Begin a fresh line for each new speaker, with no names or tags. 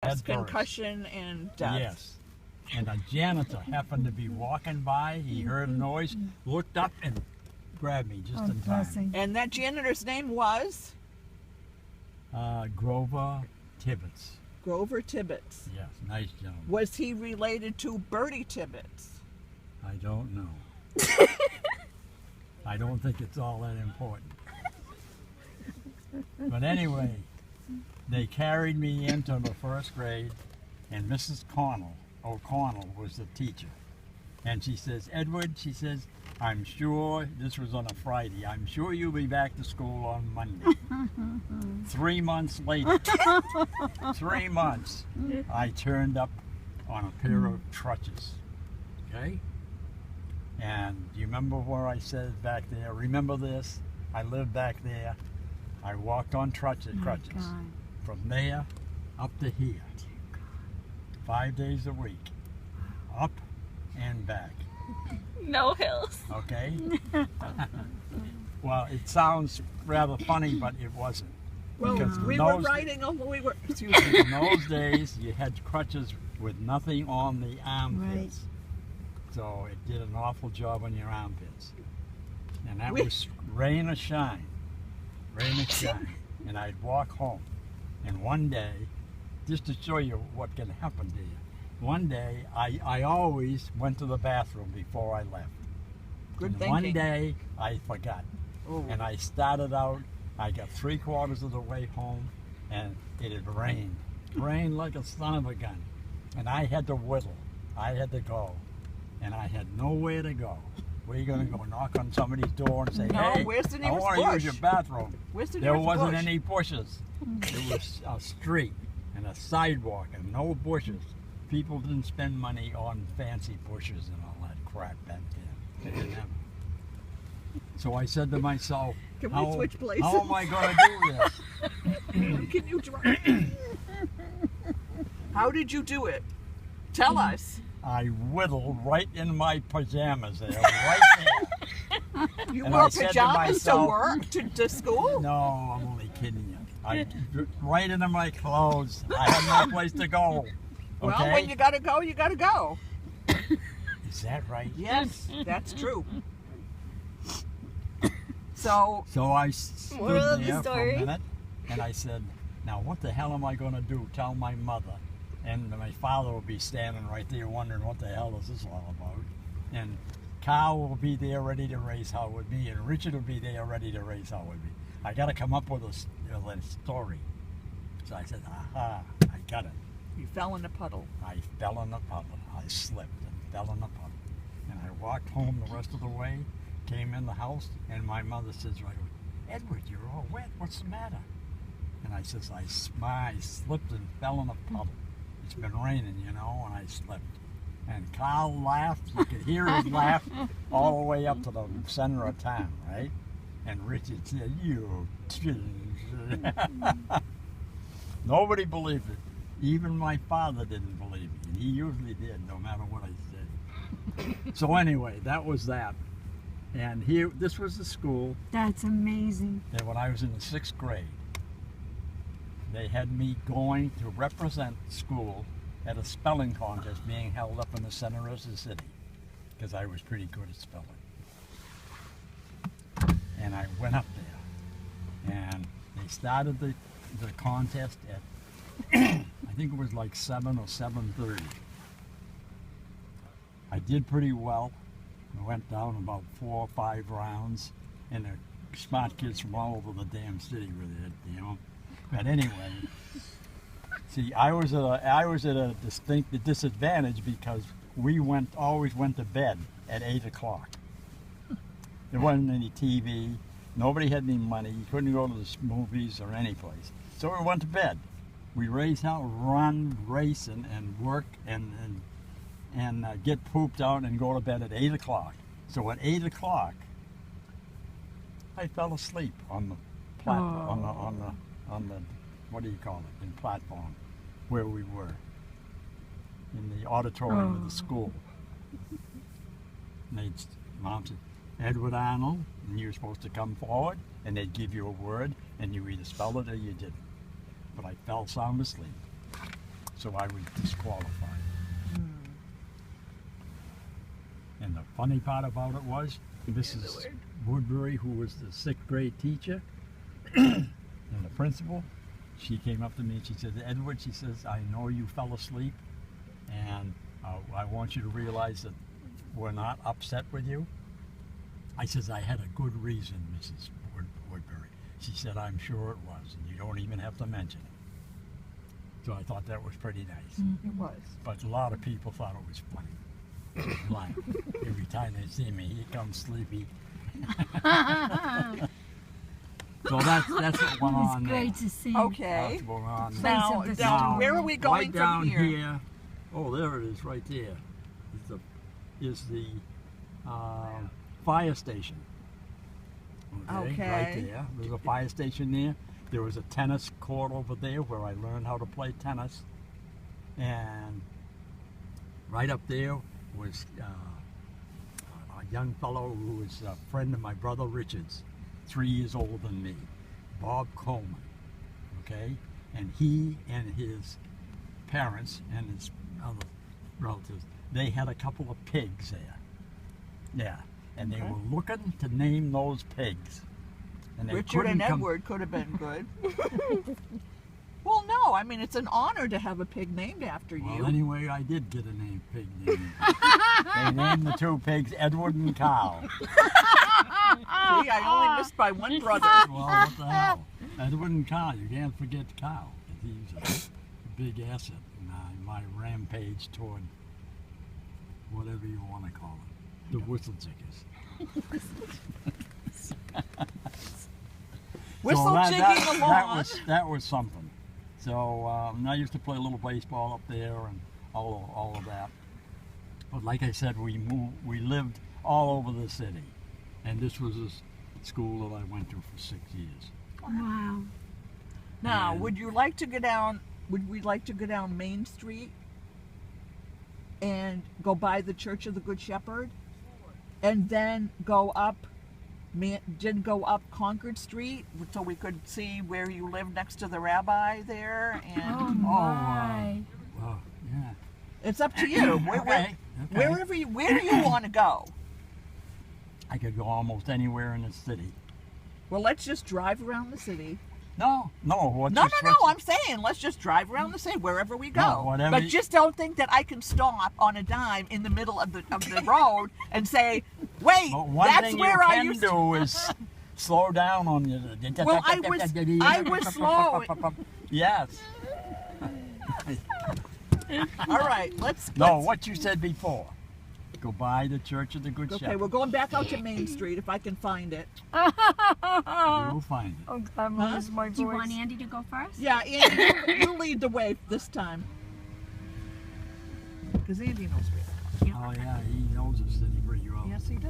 lost,
head first.
concussion, and death.
Yes. And a janitor happened to be walking by. He heard a noise, looked up, and grabbed me just in time.
And that janitor's name was?
Grover Tibbetts.
Grover Tibbetts.
Yes, nice gentleman.
Was he related to Bertie Tibbetts?
I don't know. I don't think it's all that important. But anyway, they carried me into the first grade, and Mrs. O'Connell was the teacher. And she says, Edward, she says, I'm sure, this was on a Friday, I'm sure you'll be back to school on Monday. 3 months later, 3 months, I turned up on a pair of crutches. Okay? And do you remember where I said back there? Remember this? I lived back there. I walked on crutches. From there up to here. 5 days a week. Up and back.
No hills.
Okay? Well, it sounds rather funny, but it wasn't.
Well,
Because
we were riding on, excuse me.
in those days, you had crutches with nothing on the armpits. So it did an awful job on your armpits. And that was rain or shine. Rain or shine. And I'd walk home. And one day, just to show you what can happen to you, one day I always went to the bathroom before I left.
Good thinking.
One day I forgot.
Oh.
And I started out, I got 3/4 of the way home, and it had rained. Rained like a son of a gun. And I had to whittle. I had to go. And I had nowhere to go. Where are you going to go? Knock on somebody's door and say,
No,
hey,
where's the
I
nearest
want to
bush?
use your bathroom.
Where's the
There
nearest
wasn't
bush?
any bushes. It was a street and a sidewalk and no bushes. People didn't spend money on fancy bushes and all that crap back then. They didn't have it. So I said to myself,
Can we switch places?
how am I going to do this?
Can you drive? How did you do it? Tell us.
I whittled right in my pajamas there, right there.
You
And
wore
I said to
pajamas to
myself-
work, to school?
No, I'm only kidding you. Right into my clothes. I had no place to go.
Well,
Okay?
when you gotta go, you gotta go.
Is that right?
Yes, that's true. So,
So I stood
Moral of the
there for
story.
a minute, and I said, now what the hell am I going to do? Tell my mother. And my father will be standing right there wondering what the hell is this all about. And Carl will be there ready to raise hell with me, and Richard will be there ready to raise hell with me. I got to come up with a story. So I said, aha, I got it.
you fell in a puddle.
I fell in the puddle. I slipped and fell in the puddle. And I walked home the rest of the way, came in the house, and my mother says right away, Edward, you're all wet. What's the matter? And I says, I slipped and fell in a puddle. It's been raining, you know, and I slipped. And Carl laughed. You could hear his laugh all the way up to the center of town, right? And Richard said, you... Nobody believed it. Even my father didn't believe me. And he usually did, no matter what I said. So anyway, that was that. And here, this was the school
That's amazing.
that when I was in the 6th grade, they had me going to represent the school at a spelling contest being held up in the center of the city, because I was pretty good at spelling. And I went up there, and they started the contest at, I think it was like 7 or 7:30. I did pretty well. I went down about 4 or 5 rounds, and the smart kids from all over the damn city were there, you know. But anyway, see, I was at a distinct disadvantage because we always went to bed at 8 o'clock. There wasn't any TV. Nobody had any money. You couldn't go to the movies or any place. So we went to bed. We raised out, run, race, and work, and get pooped out and go to bed at 8 o'clock. So at 8 o'clock, I fell asleep on the on the what do you call it, in platform where we were in the auditorium of the school. And Mom said, Edward Arnold, and you were supposed to come forward, and they'd give you a word, and you either spelled it or you didn't. But I fell sound asleep. so I was disqualified. And the funny part about it was, Mrs. Woodbury, who was the 6th grade teacher and the principal, she came up to me and she said, Edward, she says, I know you fell asleep, and I want you to realize that we're not upset with you. I says, I had a good reason, Mrs. Woodbury. She said, I'm sure it was, and you don't even have to mention it. So I thought that was pretty nice.
It was.
But a lot of people thought it was funny. Like, every time they see me, here comes Sleepy. So that's what went on
It's
there.
great to see.
Okay.
That's what went on there.
Now,
of the
down,
storm.
where are we going
right down
from here?
Oh, there it is, right there. Is the fire station.
Okay.
Right there. There's a fire station there. There was a tennis court over there where I learned how to play tennis. And right up there was a young fellow who was a friend of my brother Richard's, 3 years older than me, Bob Coleman. Okay? And he and his parents and his other relatives, they had a couple of pigs there. Yeah. And they
Okay.
were looking to name those pigs. And they
Richard
couldn't
and
come-
Edward could have been good. Well, no, I mean, it's an honor to have a pig named after you.
Well, anyway, I did get a name, pig name. They named the 2 pigs Edward and Carl.
See, I only missed by one brother.
Well, what the hell? Edward and Carl, you can't forget Carl. He's a big asset in my rampage toward whatever you want to call it. The whistle chickers.
Whistle
So
jigging along.
That was something. So I used to play a little baseball up there and all of that. But like I said, we lived all over the city, and this was a school that I went to for 6 years.
Wow.
Now,
And-
would you like to go down? Would we like to go down Main Street and go by the Church of the Good Shepherd, and then go up? Didn't go up Concord Street so we could see where you live next to the rabbi there,
Oh
and
my.
Well, yeah.
it's up to you.
Okay.
Where do you want to go?
I could go almost anywhere in the city.
Well, let's just drive around the city.
No. What's
No,
your
no, no.
stretch-
I'm saying let's just drive around the city wherever we go.
No, whatever
But
you-
just don't think that I can stop on a dime in the middle of the road and say, "Wait,
But one
that's
thing
where
you
I
can
used
do is slow down on your.
Well, I was slow.
Yes.
All right, let's.
No, what you said before. Go by the Church of the Good
Okay,
Shepherd.
we're going back out to Main Street if I can find it.
You'll find it.
Oh, I'm gonna lose my voice.
Do you want Andy to go first?
Yeah, Andy, you lead the way this time. Because Andy knows where.
Oh yeah, he knows the city pretty well.
Yes, he does.